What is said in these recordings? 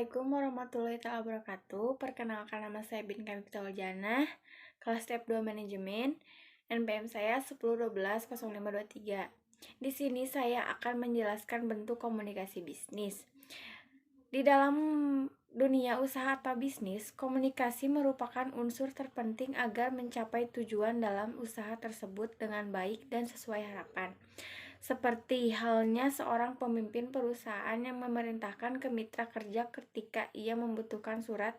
Assalamualaikum warahmatullahi wabarakatuh. Perkenalkan, nama saya Binka Miftahul-Janah, kelas step 2 manajemen. NPM saya 10120523. Di sini saya akan menjelaskan bentuk komunikasi bisnis. Di dalam dunia usaha atau bisnis, komunikasi merupakan unsur terpenting agar mencapai tujuan dalam usaha tersebut dengan baik dan sesuai harapan. Seperti halnya seorang pemimpin perusahaan yang memerintahkan ke mitra kerja ketika ia membutuhkan surat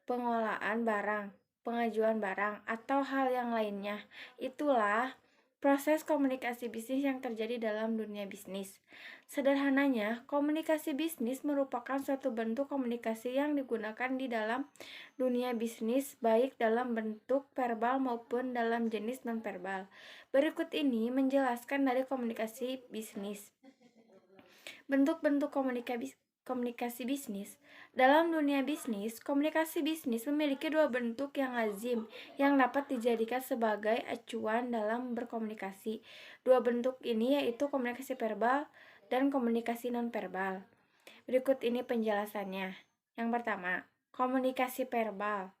pengelolaan barang, pengajuan barang, atau hal yang lainnya. Itulah proses komunikasi bisnis yang terjadi dalam dunia bisnis. Sederhananya, komunikasi bisnis merupakan suatu bentuk komunikasi yang digunakan di dalam dunia bisnis, baik dalam bentuk verbal maupun dalam jenis non-verbal. Berikut ini menjelaskan dari komunikasi bisnis. Bentuk-bentuk komunikasi bisnis. Dalam dunia bisnis, komunikasi bisnis memiliki dua bentuk yang lazim yang dapat dijadikan sebagai acuan dalam berkomunikasi. Dua bentuk ini yaitu komunikasi verbal dan komunikasi non-verbal. Berikut ini penjelasannya. Yang pertama, komunikasi verbal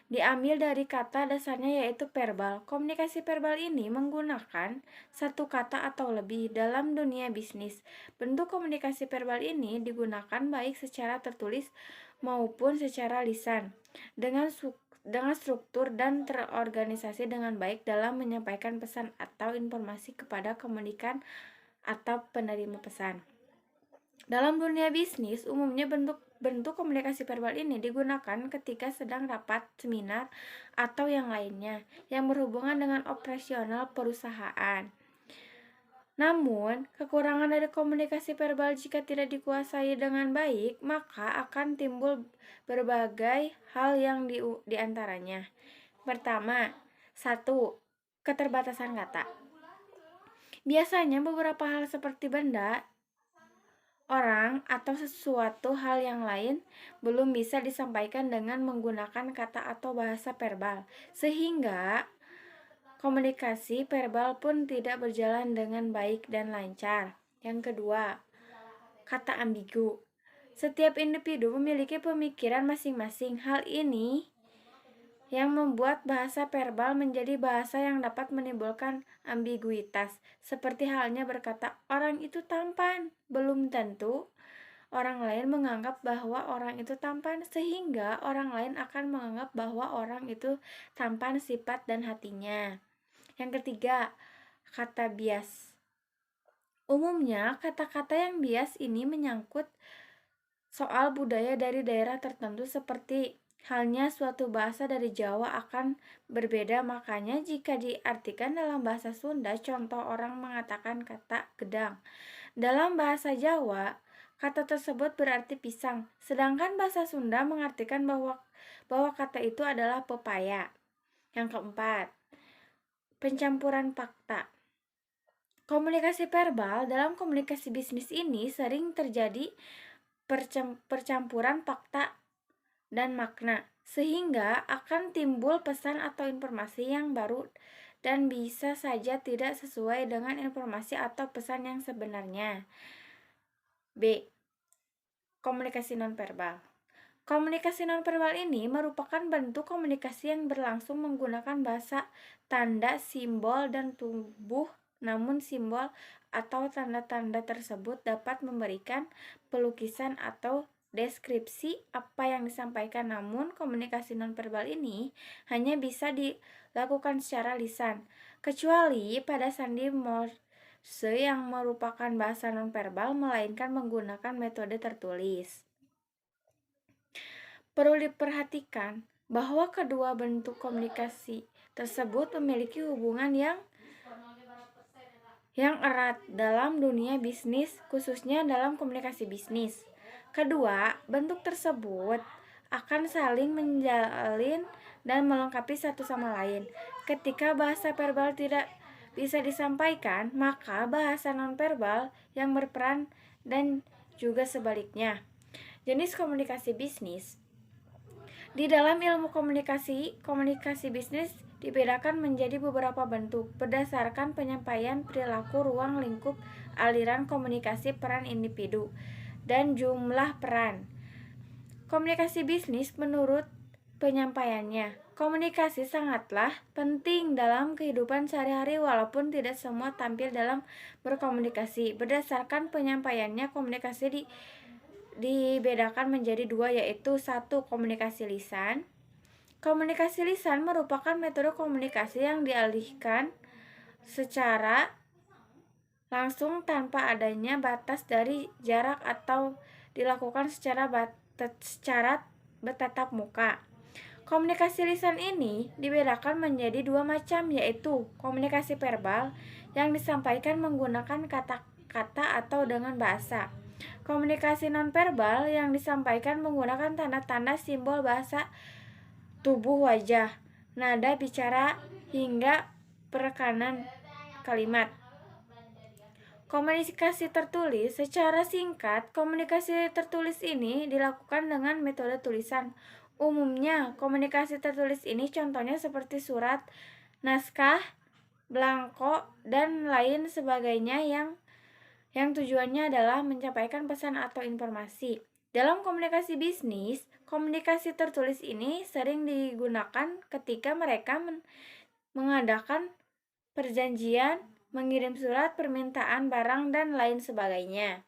diambil dari kata dasarnya yaitu verbal. Komunikasi verbal ini menggunakan satu kata atau lebih dalam dunia bisnis. Bentuk komunikasi verbal ini digunakan baik secara tertulis maupun secara lisan dengan struktur dan terorganisasi dengan baik dalam menyampaikan pesan atau informasi kepada komunikan atau penerima pesan. Dalam dunia bisnis, umumnya bentuk komunikasi verbal ini digunakan ketika sedang rapat, seminar, atau yang lainnya yang berhubungan dengan operasional perusahaan. Namun, kekurangan dari komunikasi verbal jika tidak dikuasai dengan baik, maka akan timbul berbagai hal yang diantaranya. Pertama, 1. Keterbatasan kata. Biasanya beberapa hal seperti benda, orang, atau sesuatu hal yang lain belum bisa disampaikan dengan menggunakan kata atau bahasa verbal, sehingga komunikasi verbal pun tidak berjalan dengan baik dan lancar. Yang kedua, kata ambigu. Setiap individu memiliki pemikiran masing-masing. Hal ini yang membuat bahasa verbal menjadi bahasa yang dapat menimbulkan ambiguitas, seperti halnya berkata orang itu tampan. Belum tentu orang lain menganggap bahwa orang itu tampan, sehingga orang lain akan menganggap bahwa orang itu tampan sifat dan hatinya. Yang ketiga, kata bias. Umumnya, kata-kata yang bias ini menyangkut soal budaya dari daerah tertentu, seperti halnya suatu bahasa dari Jawa akan berbeda, makanya jika diartikan dalam bahasa Sunda, contoh orang mengatakan kata gedang. Dalam bahasa Jawa, kata tersebut berarti pisang, sedangkan bahasa Sunda mengartikan bahwa kata itu adalah pepaya. Yang keempat, pencampuran fakta. Komunikasi verbal dalam komunikasi bisnis ini sering terjadi percampuran fakta dan makna, sehingga akan timbul pesan atau informasi yang baru dan bisa saja tidak sesuai dengan informasi atau pesan yang sebenarnya. B. Komunikasi nonverbal. Komunikasi nonverbal ini merupakan bentuk komunikasi yang berlangsung menggunakan bahasa, tanda, simbol, dan tubuh. Namun simbol atau tanda-tanda tersebut dapat memberikan pelukisan atau deskripsi apa yang disampaikan. Namun komunikasi nonverbal ini hanya bisa dilakukan secara lisan, kecuali pada sandi Morse yang merupakan bahasa nonverbal, melainkan menggunakan metode tertulis. Perlu diperhatikan bahwa kedua bentuk komunikasi tersebut memiliki hubungan yang erat dalam dunia bisnis, khususnya dalam komunikasi bisnis. Kedua, bentuk tersebut akan saling menjalin dan melengkapi satu sama lain. Ketika bahasa verbal tidak bisa disampaikan, maka bahasa nonverbal yang berperan, dan juga sebaliknya. Jenis komunikasi bisnis. Di dalam ilmu komunikasi bisnis dibedakan menjadi beberapa bentuk berdasarkan penyampaian perilaku, ruang lingkup, aliran komunikasi, peran individu, dan jumlah peran. Komunikasi bisnis menurut penyampaiannya. Komunikasi sangatlah penting dalam kehidupan sehari-hari walaupun tidak semua tampil dalam berkomunikasi. Berdasarkan penyampaiannya, komunikasi dibedakan menjadi dua, yaitu satu, komunikasi lisan. Komunikasi lisan merupakan metode komunikasi yang dialihkan secara langsung tanpa adanya batas dari jarak atau dilakukan secara bertatap muka. Komunikasi lisan ini dibedakan menjadi dua macam, yaitu komunikasi verbal yang disampaikan menggunakan kata-kata atau dengan bahasa. Komunikasi nonverbal yang disampaikan menggunakan tanda-tanda, simbol, bahasa tubuh, wajah, nada bicara, hingga perekanan kalimat. Komunikasi tertulis. Secara singkat, komunikasi tertulis ini dilakukan dengan metode tulisan. Umumnya, komunikasi tertulis ini contohnya seperti surat, naskah, belangko, dan lain sebagainya yang tujuannya adalah menyampaikan pesan atau informasi. Dalam komunikasi bisnis, komunikasi tertulis ini sering digunakan ketika mereka mengadakan perjanjian, mengirim surat permintaan barang, dan lain sebagainya.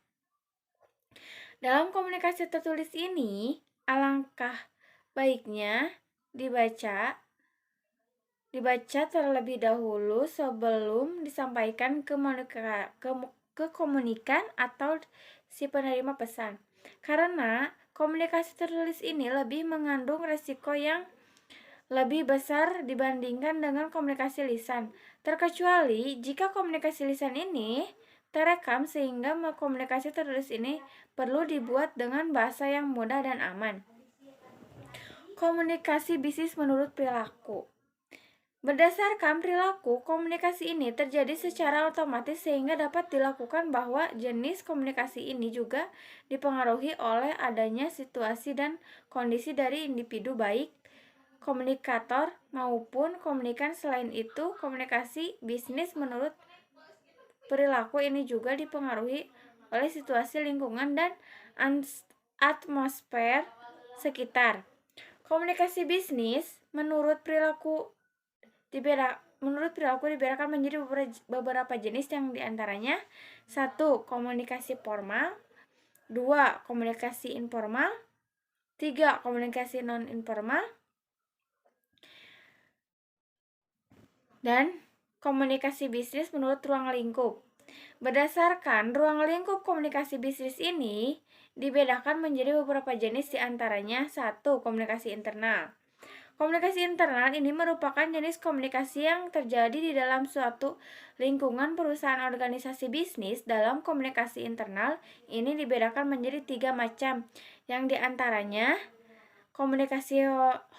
Dalam komunikasi tertulis ini, alangkah baiknya dibaca terlebih dahulu sebelum disampaikan ke komunikan atau si penerima pesan. Karena komunikasi tertulis ini lebih mengandung resiko yang lebih besar dibandingkan dengan komunikasi lisan, terkecuali jika komunikasi lisan ini terekam, sehingga komunikasi tertulis ini perlu dibuat dengan bahasa yang mudah dan aman. Komunikasi bisnis menurut perilaku. Berdasarkan perilaku, komunikasi ini terjadi secara otomatis sehingga dapat dilakukan bahwa jenis komunikasi ini juga dipengaruhi oleh adanya situasi dan kondisi dari individu, baik komunikator maupun komunikan. Selain itu, komunikasi bisnis menurut perilaku ini juga dipengaruhi oleh situasi lingkungan dan atmosfer sekitar. Komunikasi bisnis menurut perilaku dibedakan menjadi beberapa jenis, yang diantaranya: 1. Komunikasi formal, 2. Komunikasi informal, 3. Komunikasi non-informal, dan komunikasi bisnis menurut ruang lingkup. Berdasarkan ruang lingkup komunikasi bisnis ini dibedakan menjadi beberapa jenis, diantaranya: 1. Komunikasi internal. Komunikasi internal ini merupakan jenis komunikasi yang terjadi di dalam suatu lingkungan perusahaan organisasi bisnis. Dalam komunikasi internal ini dibedakan menjadi 3 macam, yang diantaranya: komunikasi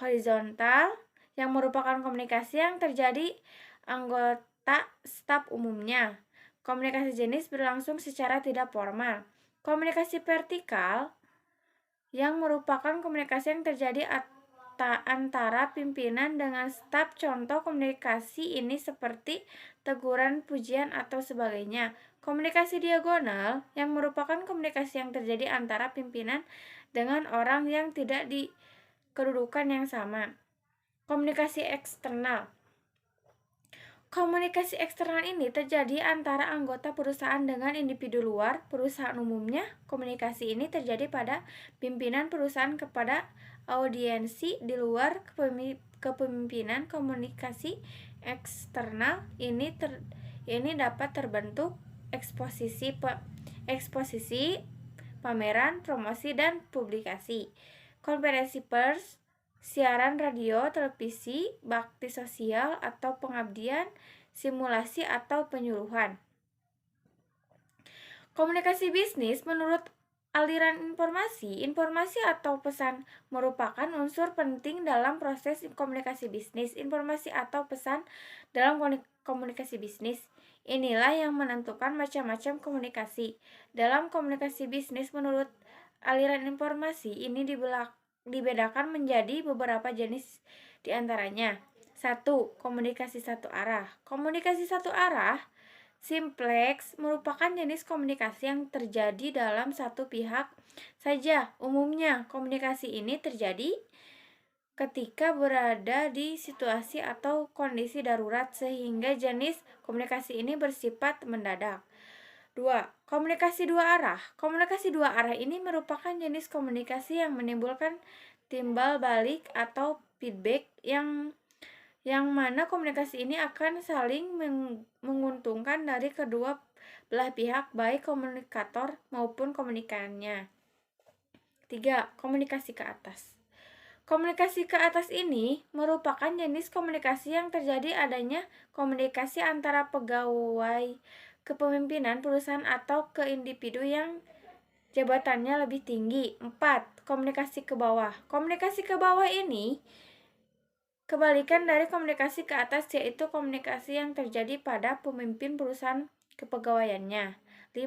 horizontal, yang merupakan komunikasi yang terjadi anggota staf umumnya. Komunikasi jenis berlangsung secara tidak formal. Komunikasi vertikal, yang merupakan komunikasi yang terjadi antara pimpinan dengan staf. Contoh komunikasi ini seperti teguran, pujian, atau sebagainya. Komunikasi diagonal, yang merupakan komunikasi yang terjadi antara pimpinan dengan orang yang tidak di kedudukan yang sama. Komunikasi eksternal. Komunikasi eksternal ini terjadi antara anggota perusahaan dengan individu luar perusahaan. Umumnya, komunikasi ini terjadi pada pimpinan perusahaan kepada audiensi di luar kepemimpinan. Komunikasi eksternal ini dapat terbentuk eksposisi, pameran, promosi, dan publikasi. Konferensi pers, siaran radio, televisi, bakti sosial atau pengabdian, simulasi atau penyuluhan. Komunikasi bisnis menurut aliran informasi. Informasi atau pesan merupakan unsur penting dalam proses komunikasi bisnis. Informasi atau pesan dalam komunikasi bisnis inilah yang menentukan macam-macam komunikasi. Dalam komunikasi bisnis menurut aliran informasi ini dibedakan menjadi beberapa jenis, diantaranya: 1. Komunikasi satu arah. Komunikasi satu arah Simplex merupakan jenis komunikasi yang terjadi dalam satu pihak saja. Umumnya, komunikasi ini terjadi ketika berada di situasi atau kondisi darurat sehingga jenis komunikasi ini bersifat mendadak. 2. Komunikasi dua arah. Komunikasi dua arah ini merupakan jenis komunikasi yang menimbulkan timbal balik atau feedback yang mana komunikasi ini akan saling menguntungkan dari kedua belah pihak, baik komunikator maupun komunikannya. 3. Komunikasi ke atas. Komunikasi ke atas ini merupakan jenis komunikasi yang terjadi adanya komunikasi antara pegawai kepemimpinan perusahaan atau ke individu yang jabatannya lebih tinggi. 4. Komunikasi ke bawah. Komunikasi ke bawah ini kebalikan dari komunikasi ke atas, yaitu komunikasi yang terjadi pada pemimpin perusahaan kepegawaiannya. 5.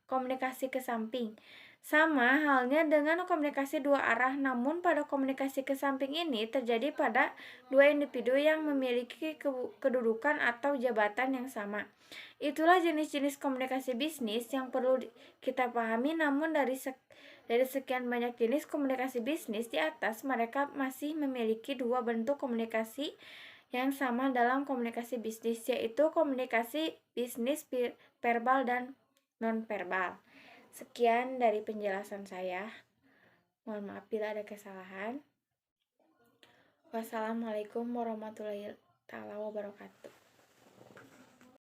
Komunikasi ke samping. Sama halnya dengan komunikasi dua arah, namun pada komunikasi ke samping ini terjadi pada dua individu yang memiliki kedudukan atau jabatan yang sama. Itulah jenis-jenis komunikasi bisnis yang perlu kita pahami, namun dari sekian banyak jenis komunikasi bisnis di atas, mereka masih memiliki dua bentuk komunikasi yang sama dalam komunikasi bisnis, yaitu komunikasi bisnis verbal dan non-verbal. Sekian dari penjelasan saya. Mohon maaf bila ada kesalahan. Wassalamualaikum warahmatullahi wabarakatuh.